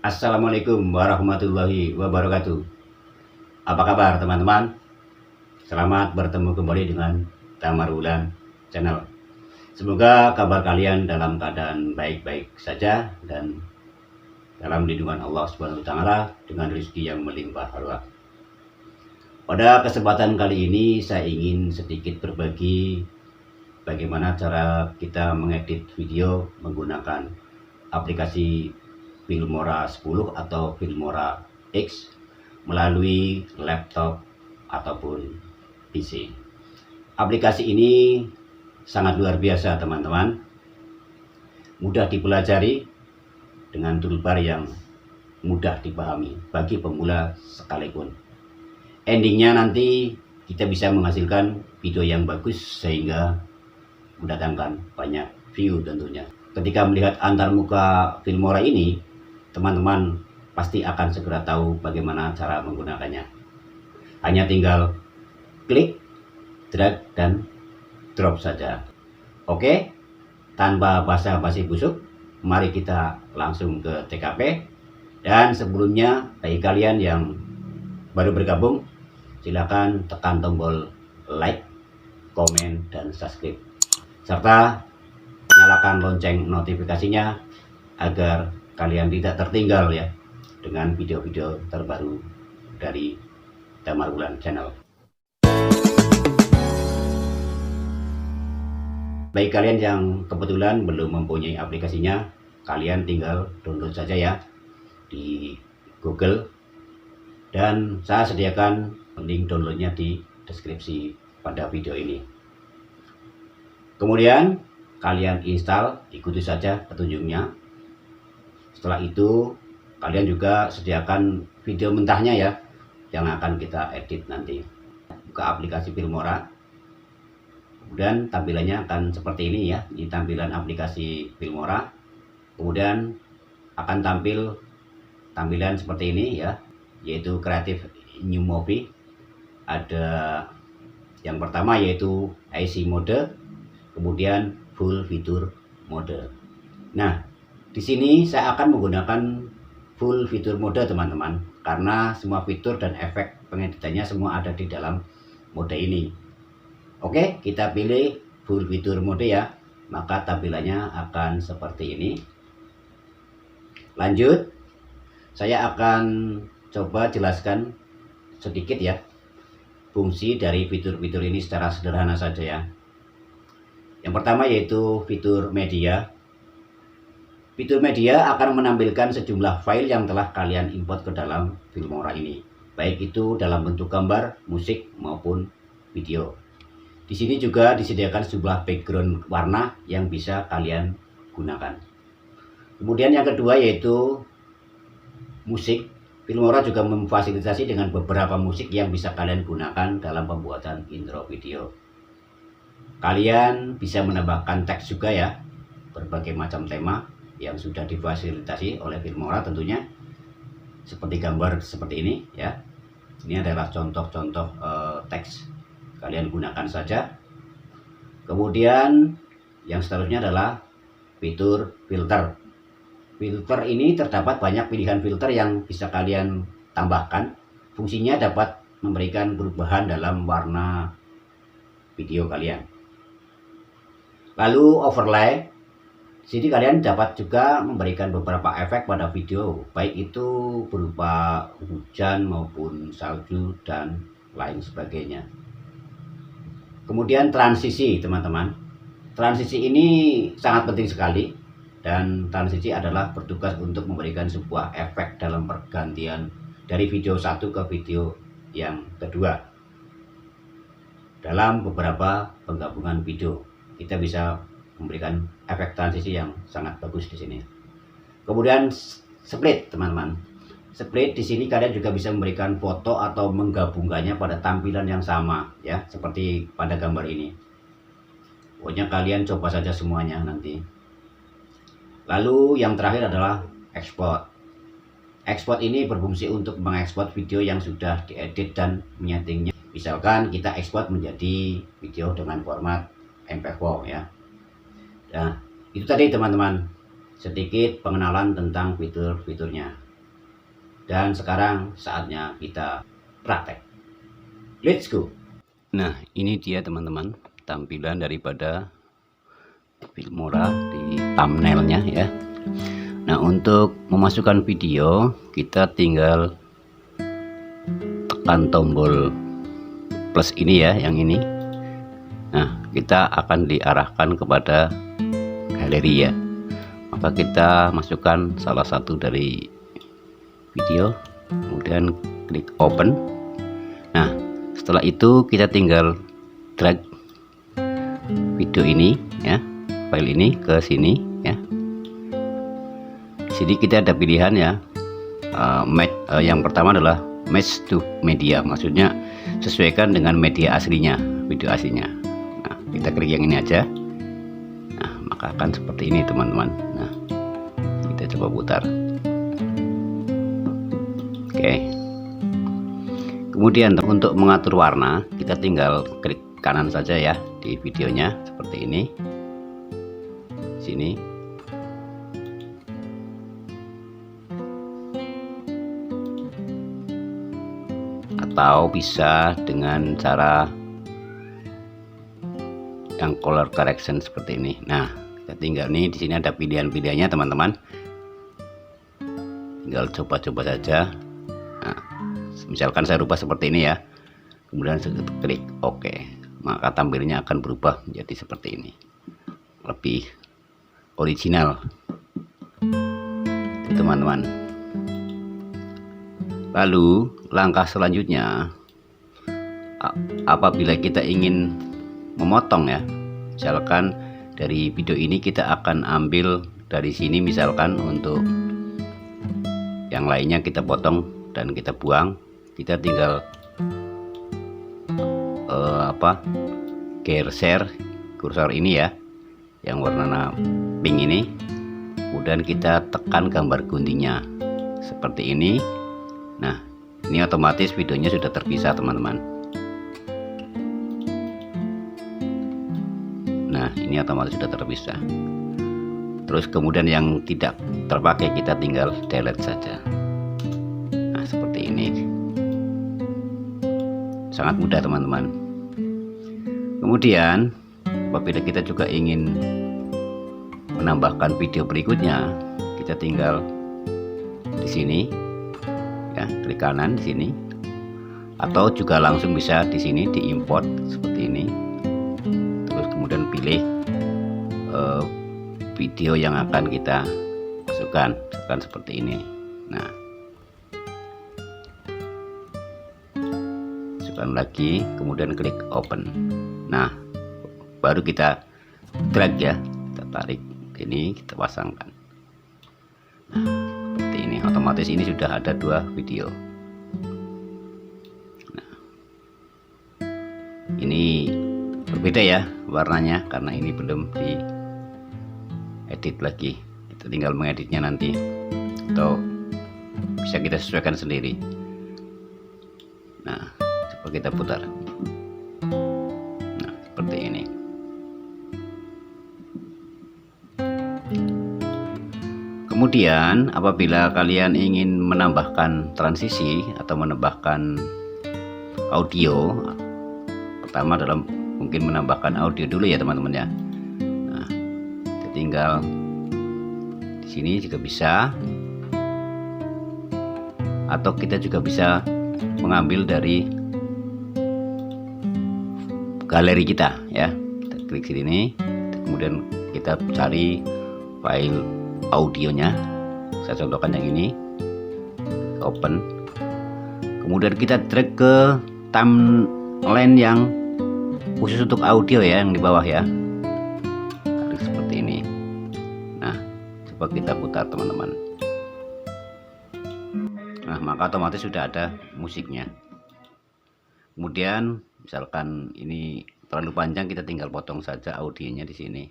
Assalamualaikum warahmatullahi wabarakatuh. Apa kabar teman-teman? Selamat bertemu kembali dengan Tamarulan Channel. Semoga kabar kalian dalam keadaan baik-baik saja dan dalam lindungan Allah Subhanahu wa taala dengan rezeki yang melimpah ruah. Pada kesempatan kali ini saya ingin sedikit berbagi bagaimana cara kita mengedit video menggunakan aplikasi Filmora 10 atau Filmora X melalui laptop ataupun PC. Aplikasi ini sangat luar biasa teman-teman, mudah dipelajari dengan toolbar yang mudah dipahami bagi pemula sekalipun. Endingnya nanti kita bisa menghasilkan video yang bagus sehingga mendatangkan banyak view tentunya. Ketika melihat antarmuka Filmora ini, teman-teman pasti akan segera tahu bagaimana cara menggunakannya. Hanya tinggal klik, drag, dan drop saja. Oke, tanpa basa-basi busuk, mari kita langsung ke TKP. Dan sebelumnya, bagi kalian yang baru bergabung, silakan tekan tombol like, komen, dan subscribe. Serta nyalakan lonceng notifikasinya agar kalian tidak tertinggal ya dengan video-video terbaru dari Tamarulan Channel. Bagi kalian yang kebetulan belum mempunyai aplikasinya, kalian tinggal download saja ya di Google, dan saya sediakan link downloadnya di deskripsi pada video ini. Kemudian kalian install, ikuti saja petunjuknya. Setelah itu kalian juga sediakan video mentahnya ya yang akan kita edit nanti. Buka aplikasi Filmora, kemudian tampilannya akan seperti ini ya. Ini tampilan aplikasi Filmora. Kemudian akan tampil tampilan seperti ini ya, yaitu Creative New Movie. Ada yang pertama yaitu IC mode, kemudian full fitur mode. Nah, di sini saya akan menggunakan full fitur mode teman-teman, karena semua fitur dan efek pengeditannya semua ada di dalam mode ini. Oke, kita pilih full fitur mode ya, maka tampilannya akan seperti ini. Lanjut, saya akan coba jelaskan sedikit ya fungsi dari fitur-fitur ini secara sederhana saja ya. Yang pertama yaitu fitur media. Fitur media akan menampilkan sejumlah file yang telah kalian import ke dalam Filmora ini, baik itu dalam bentuk gambar, musik, maupun video. Di sini juga disediakan sejumlah background warna yang bisa kalian gunakan. Kemudian yang kedua yaitu musik. Filmora juga memfasilitasi dengan beberapa musik yang bisa kalian gunakan dalam pembuatan intro video. Kalian bisa menambahkan teks juga ya, berbagai macam tema yang sudah difasilitasi oleh Filmora tentunya, seperti gambar seperti ini ya. Ini adalah contoh-contoh teks, kalian gunakan saja. Kemudian yang seterusnya adalah fitur filter. Filter ini terdapat banyak pilihan filter yang bisa kalian tambahkan. Fungsinya dapat memberikan perubahan dalam warna video kalian. Lalu overlay. Jadi kalian dapat juga memberikan beberapa efek pada video, baik itu berupa hujan maupun salju dan lain sebagainya. Kemudian transisi teman-teman. Transisi ini sangat penting sekali, dan transisi adalah bertugas untuk memberikan sebuah efek dalam pergantian dari video satu ke video yang kedua. Dalam beberapa penggabungan video, kita bisa memberikan efek transisi yang sangat bagus di sini. Kemudian split teman-teman. Split di sini kalian juga bisa memberikan foto atau menggabungkannya pada tampilan yang sama ya, seperti pada gambar ini. Pokoknya kalian coba saja semuanya nanti. Lalu yang terakhir adalah export. Export ini berfungsi untuk mengekspor video yang sudah diedit dan menyetingnya. Misalkan kita ekspor menjadi video dengan format MP4 ya. Nah, itu tadi teman-teman sedikit pengenalan tentang fitur-fiturnya. Dan sekarang saatnya kita praktek. Let's go. Nah, ini dia teman-teman tampilan daripada Filmora di thumbnailnya ya. Nah, untuk memasukkan video kita tinggal tekan tombol plus ini ya, yang ini. Nah, kita akan diarahkan kepada galeri ya. Maka kita masukkan salah satu dari video, kemudian klik open. Nah, setelah itu kita tinggal drag video ini ya, file ini ke sini ya. Di sini kita ada pilihan ya. Yang pertama adalah match to media, maksudnya sesuaikan dengan media aslinya, video aslinya. Nah, kita klik yang ini aja. Nah, maka akan seperti ini teman-teman. Nah, kita coba putar. Oke. Kemudian untuk mengatur warna, kita tinggal klik kanan saja ya di videonya seperti ini. Sini. Atau bisa dengan cara yang color correction seperti ini. Nah, kita tinggal nih, di sini ada pilihan-pilihannya teman-teman. Tinggal coba-coba saja. Nah, misalkan saya rubah seperti ini ya, kemudian saya klik OK, maka tampilnya akan berubah menjadi seperti ini, lebih original teman-teman. Lalu langkah selanjutnya, apabila kita ingin memotong ya, misalkan dari video ini kita akan ambil dari sini, misalkan untuk yang lainnya kita potong dan kita buang, kita tinggal geser kursor ini ya, yang warna pink ini, kemudian kita tekan gambar guntingnya seperti ini. Nah, ini otomatis videonya sudah terpisah teman-teman. Nah, ini otomatis sudah terpisah. Terus kemudian yang tidak terpakai kita tinggal delete saja. Nah, seperti ini. Sangat mudah teman-teman. Kemudian apabila kita juga ingin menambahkan video berikutnya, kita tinggal di sini ya, klik kanan di sini, atau juga langsung bisa di sini di import seperti ini. Terus kemudian pilih video yang akan kita masukkan seperti ini. Nah, masukkan lagi, kemudian klik open. Nah, baru kita drag ya, kita tarik ini, kita pasangkan. Nah, seperti ini, otomatis ini sudah ada 2 video. Nah, ini berbeda ya warnanya karena ini belum di edit lagi. Kita tinggal mengeditnya nanti, atau bisa kita sesuaikan sendiri. Nah, coba kita putar. Nah, seperti ini. Kemudian apabila kalian ingin menambahkan transisi atau menambahkan audio, pertama dalam mungkin menambahkan audio dulu ya teman-teman ya. Nah, tinggal di sini juga bisa, atau kita juga bisa mengambil dari galeri kita ya. Kita klik sini, kemudian kita cari file audionya. Saya contohkan yang ini, open, kemudian kita drag ke timeline yang khusus untuk audio ya, yang di bawah ya, seperti ini. Nah, coba kita putar teman-teman. Nah, maka otomatis sudah ada musiknya. Kemudian misalkan ini terlalu panjang, kita tinggal potong saja audionya di sini.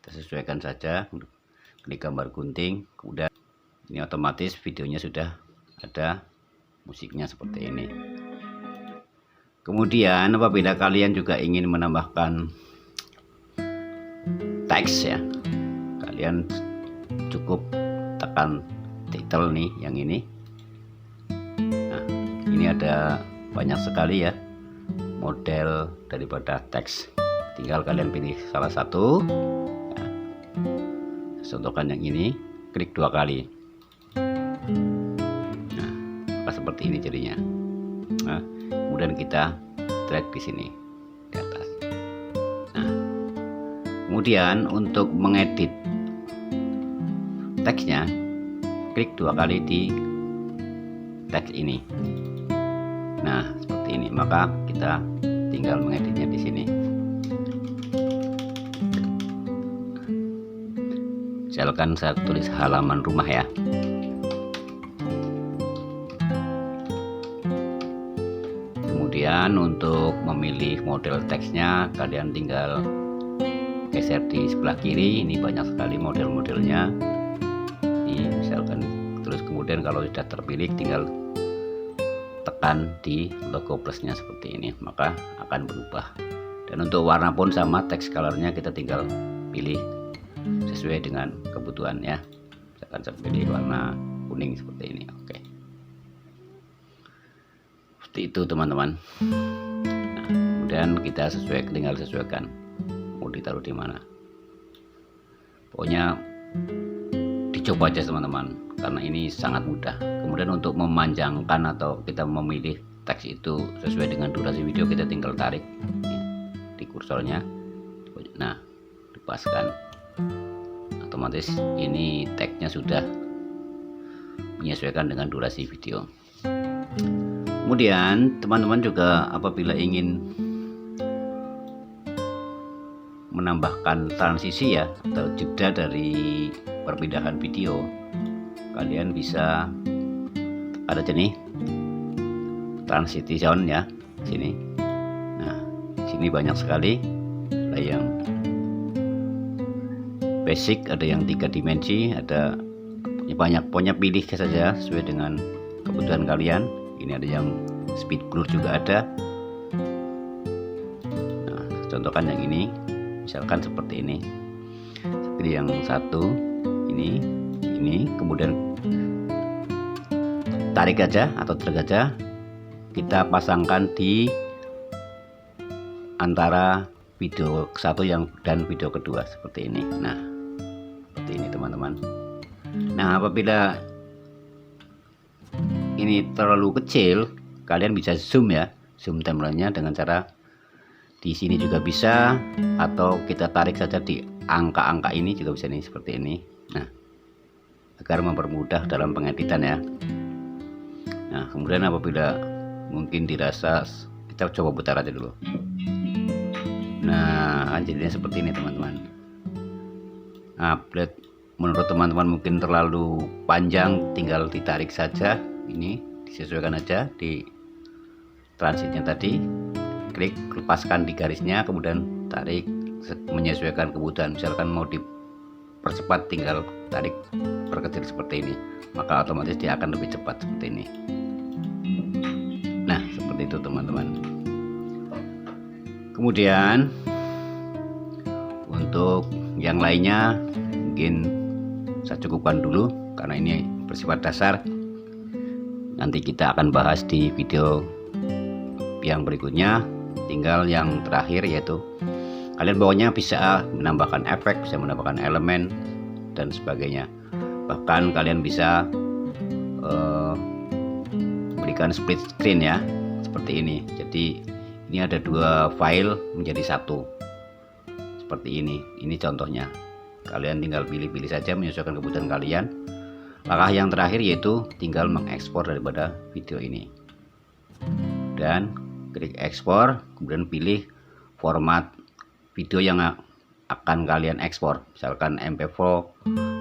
Kita sesuaikan saja, klik gambar gunting, kemudian ini otomatis videonya sudah ada musiknya seperti ini. Kemudian apabila kalian juga ingin menambahkan teks ya, kalian cukup tekan title nih yang ini, ini ada banyak sekali ya model daripada teks. Tinggal kalian pilih salah satu. Nah, contohkan yang ini, klik 2 kali. Nah, maka seperti ini jadinya. Nah, kemudian kita drag di sini di atas. Nah, kemudian untuk mengedit teksnya, klik 2 kali di teks ini. Nah, seperti ini. Maka kita tinggal mengeditnya di sini. Misalkan saya tulis halaman rumah ya. Kemudian untuk memilih model teksnya, kalian tinggal geser di sebelah kiri. Ini banyak sekali model-modelnya. Ini misalkan, terus kemudian kalau sudah terpilih tinggal tekan di logo plusnya seperti ini, maka akan berubah. Dan untuk warna pun sama, text colornya kita tinggal pilih sesuai dengan kebutuhan ya. Misalkan saya pilih warna kuning seperti ini. Oke, seperti itu teman-teman. Nah, kemudian kita tinggal sesuaikan mau ditaruh di mana. Pokoknya dicoba aja teman-teman, karena ini sangat mudah. Kemudian untuk memanjangkan atau kita memilih teks itu sesuai dengan durasi video, kita tinggal tarik di kursornya. Nah, dipaskan, otomatis ini teksnya sudah menyesuaikan dengan durasi video. Kemudian teman-teman juga apabila ingin menambahkan transisi ya, atau jeda dari perpindahan video, kalian bisa ada jenis transition ya sini. Nah, sini banyak sekali, ada yang basic, ada yang 3 dimensi, ada banyak. Pokoknya pilih saja sesuai dengan kebutuhan kalian. Ini ada yang speed blur juga ada. Nah, contohkan yang ini, misalkan seperti ini. Seperti yang satu ini, kemudian tarik aja atau drag aja, kita pasangkan di antara video satu dan video kedua seperti ini. Nah, seperti ini teman-teman. Nah, apabila ini terlalu kecil, kalian bisa zoom ya, zoom timelinenya dengan cara di sini juga bisa, atau kita tarik saja di angka-angka ini juga bisa nih, seperti ini. Nah, agar mempermudah dalam pengeditan ya. Nah, kemudian apabila mungkin dirasa, kita coba putar aja dulu. Nah, jadinya seperti ini teman-teman. Upload menurut teman-teman mungkin terlalu panjang, tinggal ditarik saja. Ini disesuaikan aja di transitnya tadi, klik, lepaskan di garisnya, kemudian tarik menyesuaikan kebutuhan. Misalkan mau dipercepat, tinggal tarik perkecil seperti ini, maka otomatis dia akan lebih cepat seperti ini. Nah, seperti itu teman-teman. Kemudian untuk yang lainnya mungkin saya cukupkan dulu karena ini bersifat dasar. Nanti kita akan bahas di video yang berikutnya. Tinggal yang terakhir, yaitu kalian pokoknya bisa menambahkan efek, bisa menambahkan elemen dan sebagainya. Bahkan kalian bisa berikan split screen ya, seperti ini. Jadi ini ada 2 file menjadi satu seperti ini. Ini contohnya, kalian tinggal pilih-pilih saja menyesuaikan kebutuhan kalian. Langkah yang terakhir yaitu tinggal mengekspor daripada video ini, dan klik ekspor, kemudian pilih format video yang akan kalian ekspor, misalkan MP4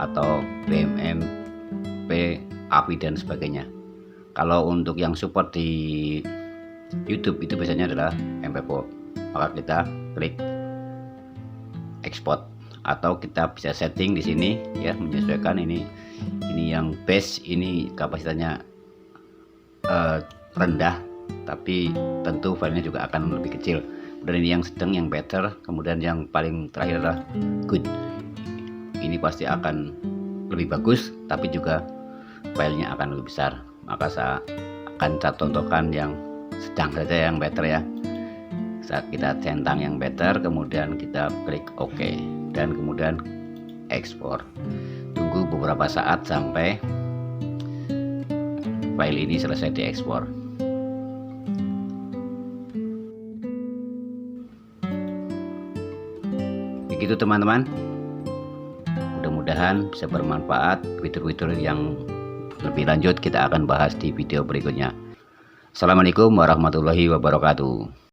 atau BMP, AVI dan sebagainya. Kalau untuk yang support di YouTube itu biasanya adalah MP4, maka kita klik export, atau kita bisa setting di sini ya, menyesuaikan ini yang base, ini kapasitasnya rendah, tapi tentu filenya juga akan lebih kecil. Dan ini yang sedang, yang better, kemudian yang paling terakhir adalah good. Ini pasti akan lebih bagus, tapi juga filenya akan lebih besar. Maka saya akan contohkan yang sedang saja yang better ya. Saat kita centang yang better, kemudian kita klik OK dan kemudian ekspor. Tunggu beberapa saat sampai file ini selesai diekspor. Begitu teman-teman, mudah-mudahan bisa bermanfaat. Fitur-fitur yang lebih lanjut kita akan bahas di video berikutnya. Assalamualaikum warahmatullahi wabarakatuh.